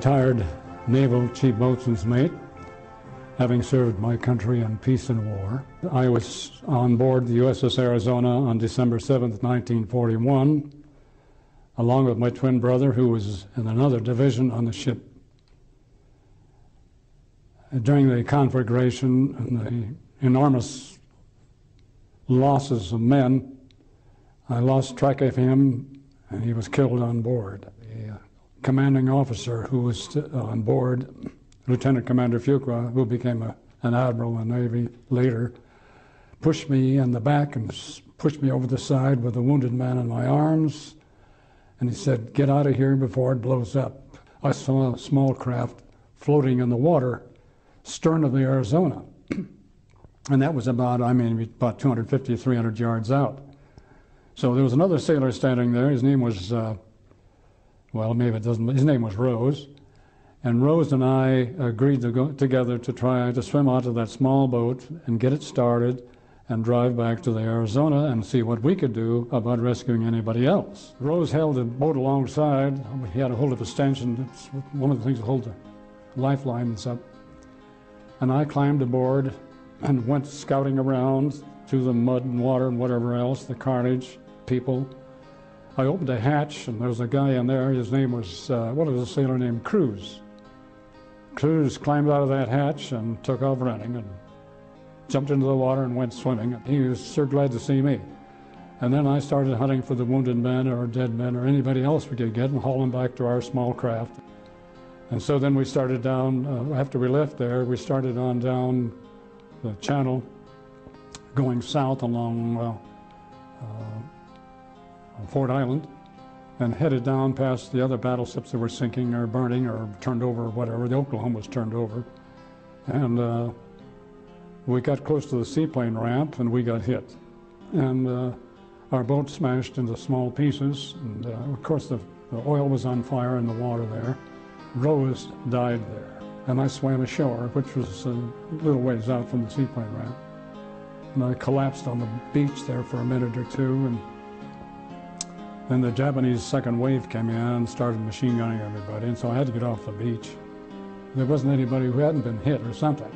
retired naval chief boatswain's mate, having served my country in peace and war. I was on board the USS Arizona on December 7th, 1941, along with my twin brother, who was in another division on the ship. During the conflagration and the enormous losses of men, I lost track of him, and he was killed on board. The commanding officer who was on board, Lieutenant Commander Fuqua, who became an admiral in the Navy later, pushed me in the back and pushed me over the side with a wounded man in my arms, and he said, "Get out of here before it blows up." I saw a small craft floating in the water stern of the Arizona, and that was about 250, 300 yards out. So there was another sailor standing there. His name was, his name was Rose. And Rose and I agreed to go together to try to swim onto that small boat and get it started and drive back to the Arizona and see what we could do about rescuing anybody else. Rose held the boat alongside. He had a hold of a stanchion. It's one of the things that hold the lifelines up. And I climbed aboard and went scouting around through the mud and water and whatever else, the carnage, people. I opened a hatch, and there was a guy in there. His name was, a sailor named Cruz. Cruz climbed out of that hatch and took off running and jumped into the water and went swimming. He was sure glad to see me. And then I started hunting for the wounded men or dead men or anybody else we could get and haul them back to our small craft. And so then we started down, after we left there, we started on down the channel, going south along Fort Island, and headed down past the other battleships that were sinking or burning or turned over or whatever. The Oklahoma was turned over. And we got close to the seaplane ramp and we got hit. And our boat smashed into small pieces. And of course the oil was on fire in the water there. Rose died there. And I swam ashore, which was a little ways out from the seaplane ramp. And I collapsed on the beach there for a minute or two. And then the Japanese second wave came in and started machine gunning everybody, and so I had to get off the beach. There wasn't anybody who hadn't been hit or something.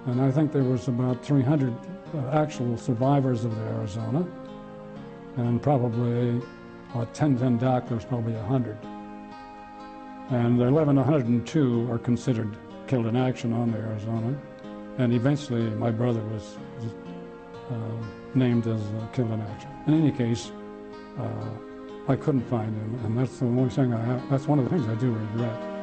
And I think there was about 300 actual survivors of the Arizona, and probably 10 doctors, probably 100. And the 1,102 are considered killed in action on the Arizona, and eventually my brother was named as killed in action. In any case, I couldn't find him, and that's the only thing that's one of the things I do regret.